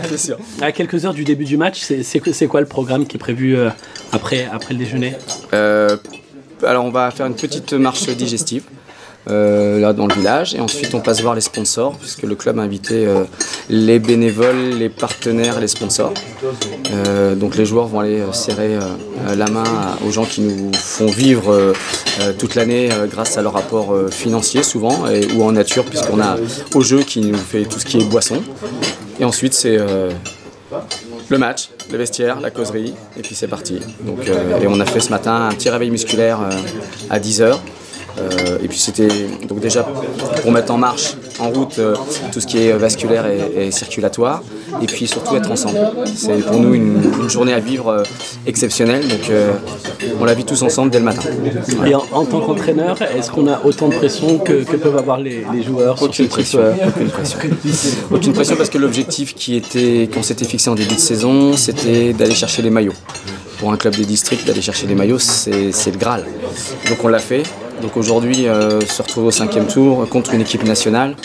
C'est sûr. À quelques heures du début du match, c'est quoi le programme qui est prévu après le déjeuner? Alors on va faire une petite marche digestive. Là dans le village, et ensuite on passe voir les sponsors puisque le club a invité les bénévoles, les partenaires et les sponsors. Donc les joueurs vont aller serrer la main aux gens qui nous font vivre toute l'année grâce à leur apport financier souvent ou en nature, puisqu'on a au jeu qui nous fait tout ce qui est boisson. Et ensuite c'est le match, le vestiaire, la causerie, et puis c'est parti. Donc, et on a fait ce matin un petit réveil musculaire à 10h. Et puis c'était donc déjà pour mettre en route tout ce qui est vasculaire et circulatoire, et puis surtout être ensemble. C'est pour nous une journée à vivre exceptionnelle, donc on la vit tous ensemble dès le matin. Et en tant qu'entraîneur, est-ce qu'on a autant de pression que peuvent avoir les joueurs? Aucune pression. Aucune pression parce que l'objectif qu'on s'était fixé en début de saison, c'était d'aller chercher les maillots. Pour un club des districts, d'aller chercher les maillots, c'est le Graal. Donc on l'a fait. Donc aujourd'hui, se retrouver au 5e tour contre une équipe nationale,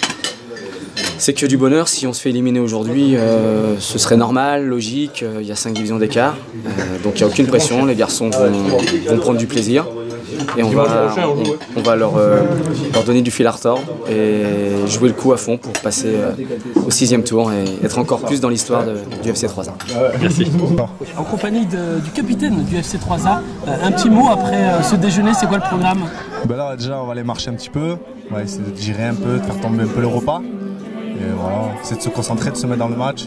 c'est que du bonheur. Si on se fait éliminer aujourd'hui, ce serait normal, logique. Il y a 5 divisions d'écart. Donc il n'y a aucune pression. Les garçons vont prendre du plaisir. Et on va leur donner du fil à retordre et jouer le coup à fond pour passer au 6e tour et être encore plus dans l'histoire du FC 3A. Merci. En compagnie du capitaine du FC 3A, un petit mot après ce déjeuner, c'est quoi le programme? Là déjà on va aller marcher un petit peu, on va essayer de digérer un peu, de faire tomber un peu le repas. Et voilà, essayer de se concentrer, de se mettre dans le match.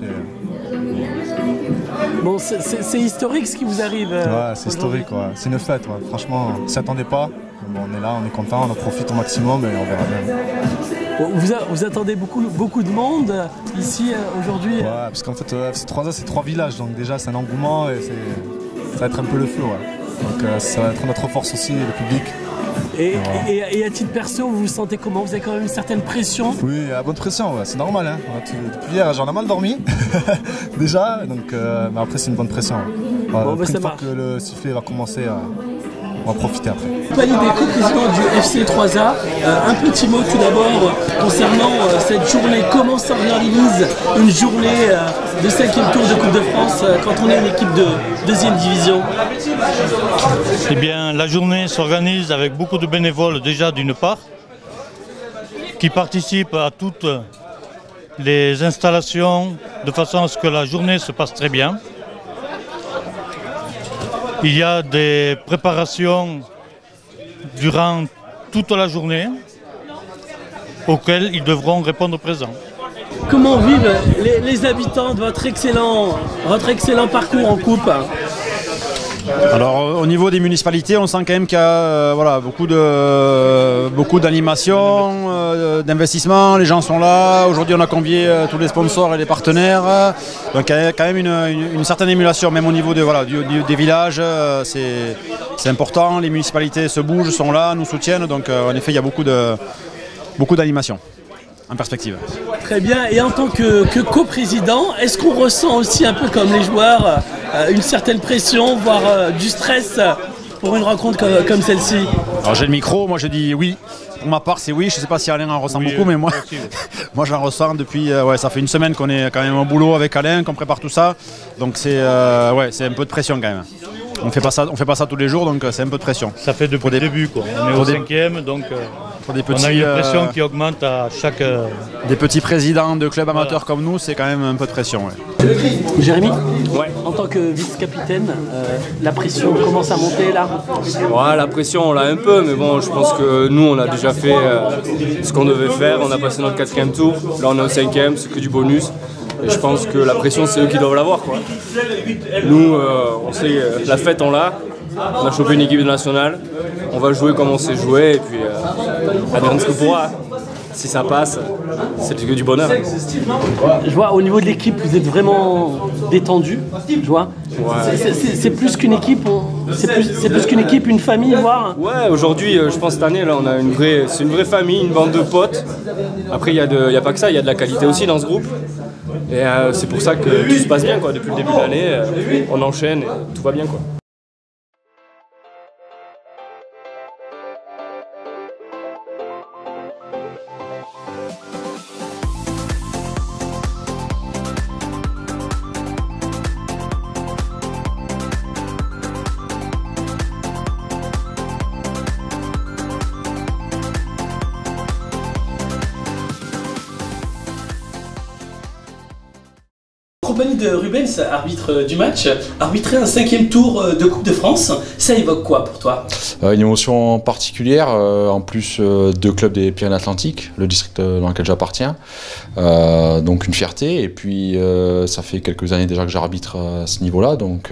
Bon, c'est historique ce qui vous arrive. Ouais, c'est historique, ouais. C'est une fête, ouais. Franchement, on ne s'y attendait pas. Bon, on est là, on est content, on en profite au maximum et on verra bien. Vous attendez beaucoup de monde ici aujourd'hui? Ouais, parce qu'en fait, FC 3A c'est 3 villages, donc déjà c'est un engouement et ça va être un peu le feu, ouais. Donc ça va être notre force aussi, le public. Et à titre perso, vous vous sentez comment? Vous avez quand même une certaine pression? Oui, à bonne pression, ouais. C'est normal. Hein. Depuis hier, j'en ai mal dormi, déjà, donc, mais après c'est une bonne pression. Ouais. Bon, une fois que le sifflet va commencer, on va profiter après. Compagnie des co-présidents du FC 3A, un petit mot tout d'abord concernant cette journée. Comment s'organise une journée de 5e tour de Coupe de France quand on est une équipe de 2e division? Eh bien, la journée s'organise avec beaucoup de bénévoles déjà d'une part, qui participent à toutes les installations de façon à ce que la journée se passe très bien. Il y a des préparations durant toute la journée auxquelles ils devront répondre présents. Comment vivent les habitants de votre excellent parcours en coupe? Alors au niveau des municipalités, on sent quand même qu'il y a voilà, beaucoup d'animation, d'investissement, les gens sont là. Aujourd'hui on a convié tous les sponsors et les partenaires. Donc il y a quand même une certaine émulation, même au niveau des villages, c'est important. Les municipalités se bougent, sont là, nous soutiennent. Donc en effet il y a beaucoup d'animation en perspective. Très bien, et en tant que coprésident, est-ce qu'on ressent aussi un peu comme les joueurs une certaine pression, voire du stress pour une rencontre comme celle-ci? Alors j'ai le micro, moi je dis oui. Pour ma part c'est oui, je ne sais pas si Alain en ressent beaucoup, mais moi, moi j'en ressens depuis, ça fait une semaine qu'on est quand même au boulot avec Alain, qu'on prépare tout ça. Donc c'est un peu de pression quand même. On ne fait pas ça tous les jours, donc c'est un peu de pression. Ça fait depuis le début, quoi. On est au 5e, donc on a une pression qui augmente à chaque... Des petits présidents de clubs amateurs comme nous, c'est quand même un peu de pression. Ouais. Jérémy, en tant que vice-capitaine, la pression commence à monter là? Ouais, la pression on l'a un peu, mais bon, je pense que nous on a déjà fait ce qu'on devait faire. On a passé notre 4e tour, là on est au 5e, c'est que du bonus. Et je pense que la pression c'est eux qui doivent l'avoir, quoi. Nous on sait la fête on l'a, on a chopé une équipe nationale, on va jouer comme on sait jouer et puis advienne ce que pourra. Si ça passe, c'est que du bonheur. Je vois au niveau de l'équipe, vous êtes vraiment détendu. Je vois. Ouais. C'est plus qu'une équipe, c'est plus qu'une équipe, une famille, voire. Ouais, aujourd'hui, je pense cette année là, on a c'est une vraie famille, une bande de potes. Après, il y a pas que ça, il y a de la qualité aussi dans ce groupe. Et c'est pour ça que tout se passe bien, quoi. Depuis le début de l'année, on enchaîne et tout va bien, quoi. Compagnie de Rubens, arbitre du match, arbitrer un 5e tour de Coupe de France, ça évoque quoi pour toi? Une émotion particulière, en plus 2 clubs des Pyrénées-Atlantiques, le district dans lequel j'appartiens, donc une fierté, et puis ça fait quelques années déjà que j'arbitre à ce niveau-là, donc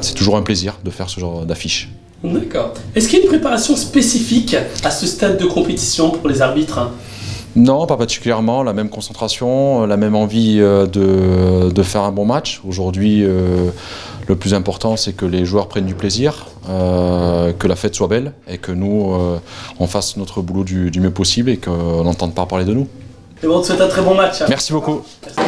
c'est toujours un plaisir de faire ce genre d'affiche. D'accord. Est-ce qu'il y a une préparation spécifique à ce stade de compétition pour les arbitres? Non, pas particulièrement, la même concentration, la même envie de faire un bon match. Aujourd'hui, le plus important, c'est que les joueurs prennent du plaisir, que la fête soit belle et que nous, on fasse notre boulot du mieux possible et qu'on n'entende pas parler de nous. Et bon, on te souhaite un très bon match. Merci beaucoup. Merci.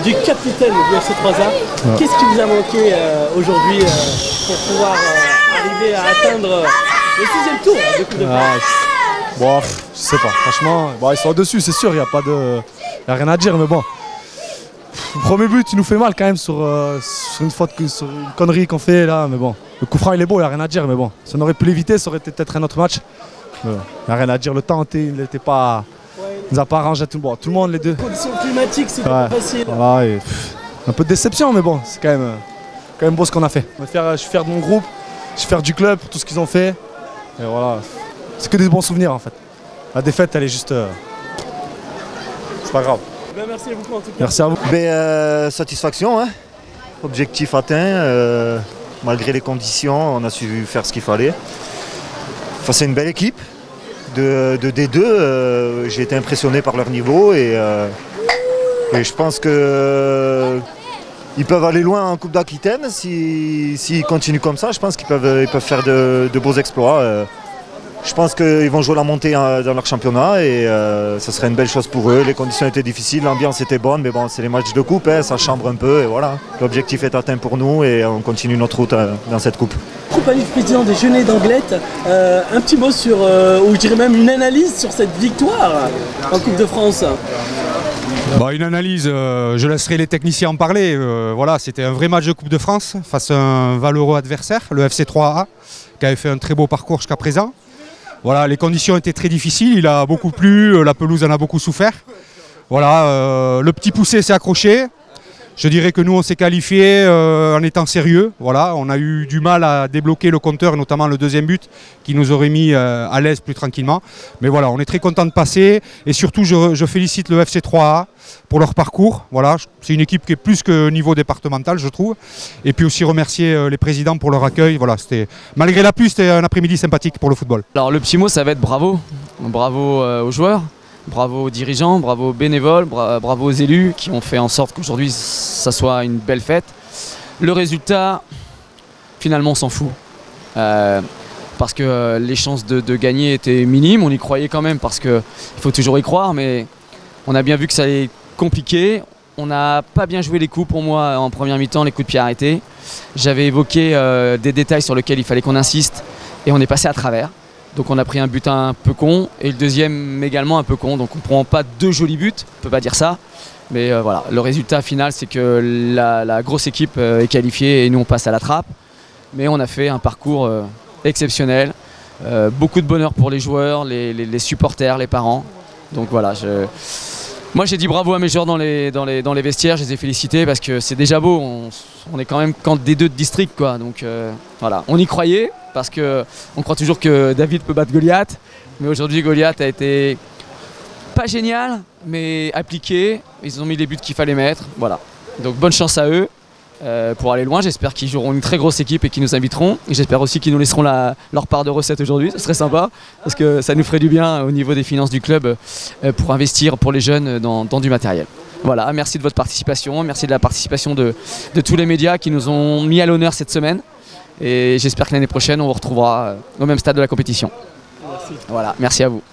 Du capitaine du FC3A, qu'est-ce qui vous a manqué aujourd'hui pour pouvoir arriver à atteindre le 6e tour de Coupe de France? Bon, je sais pas, franchement, bon, ils sont au-dessus, c'est sûr, il n'y a rien à dire, mais bon. Le premier but, il nous fait mal quand même sur une faute, sur une connerie qu'on fait là, mais bon. Le coup franc, il est beau, il n'y a rien à dire, mais bon. Si on aurait pu l'éviter, ça aurait été peut-être un autre match. Il n'y a rien à dire, le temps, il n'était pas... Il nous a pas arrangé tout, bon, tout le monde, les deux. Les conditions climatiques, c'était pas facile. Voilà, et, un peu de déception, mais bon, c'est quand même beau ce qu'on a fait. Je suis fier de mon groupe, je suis fier du club pour tout ce qu'ils ont fait. Et voilà, c'est que des bons souvenirs en fait. La défaite, elle est juste... c'est pas grave. Ben, merci beaucoup en tout cas. Merci à vous. Satisfaction, hein. Objectif atteint. Malgré les conditions, on a su faire ce qu'il fallait. Enfin, c'est une belle équipe. De D2, j'ai été impressionné par leur niveau et je pense qu'ils peuvent aller loin en Coupe d'Aquitaine s'ils continuent comme ça. Je pense qu'ils peuvent faire de beaux exploits. Je pense qu'ils vont jouer la montée dans leur championnat et ça serait une belle chose pour eux. Les conditions étaient difficiles, l'ambiance était bonne, mais bon, c'est les matchs de coupe, hein, ça chambre un peu et voilà. L'objectif est atteint pour nous et on continue notre route dans cette coupe. Compagnie du président des Genêts d'Anglet, un petit mot sur, ou je dirais même une analyse sur cette victoire en Coupe de France. Bah, une analyse, je laisserai les techniciens en parler. Voilà, c'était un vrai match de Coupe de France face à un valeureux adversaire, le FC3A, qui avait fait un très beau parcours jusqu'à présent. Voilà, les conditions étaient très difficiles, il a beaucoup plu, la pelouse en a beaucoup souffert. Voilà, le petit poussé s'est accroché. Je dirais que nous on s'est qualifiés en étant sérieux. Voilà, on a eu du mal à débloquer le compteur, notamment le deuxième but qui nous aurait mis à l'aise plus tranquillement. Mais voilà, on est très content de passer et surtout je félicite le FC3A pour leur parcours. Voilà, c'est une équipe qui est plus que niveau départemental, je trouve. Et puis aussi remercier les présidents pour leur accueil. Voilà, malgré la pluie, c'était un après-midi sympathique pour le football. Alors le petit mot, ça va être bravo. Bravo aux joueurs. Bravo aux dirigeants, bravo aux bénévoles, bravo aux élus qui ont fait en sorte qu'aujourd'hui ça soit une belle fête. Le résultat, finalement on s'en fout. parce que les chances de gagner étaient minimes. On y croyait quand même parce qu'il faut toujours y croire, mais on a bien vu que ça allait être compliqué. On n'a pas bien joué les coups pour moi en première mi-temps, les coups de pied arrêtés. J'avais évoqué des détails sur lesquels il fallait qu'on insiste et on est passé à travers. Donc on a pris un but un peu con et le deuxième également un peu con. Donc on ne prend pas 2 jolis buts, on ne peut pas dire ça. Mais voilà, le résultat final c'est que la grosse équipe est qualifiée et nous on passe à la trappe. Mais on a fait un parcours exceptionnel. Beaucoup de bonheur pour les joueurs, les supporters, les parents. Donc voilà, moi j'ai dit bravo à mes joueurs dans les vestiaires, je les ai félicités parce que c'est déjà beau, on est quand même camp des 2 de district quoi. Donc voilà, on y croyait parce qu'on croit toujours que David peut battre Goliath, mais aujourd'hui Goliath a été pas génial mais appliqué, ils ont mis les buts qu'il fallait mettre, voilà. Donc bonne chance à eux pour aller loin, j'espère qu'ils joueront une très grosse équipe et qu'ils nous inviteront, et j'espère aussi qu'ils nous laisseront leur part de recettes aujourd'hui, ce serait sympa parce que ça nous ferait du bien au niveau des finances du club pour investir pour les jeunes dans du matériel. Voilà, merci de votre participation, merci de la participation de tous les médias qui nous ont mis à l'honneur cette semaine, et j'espère que l'année prochaine on vous retrouvera au même stade de la compétition. Merci. Voilà, merci à vous.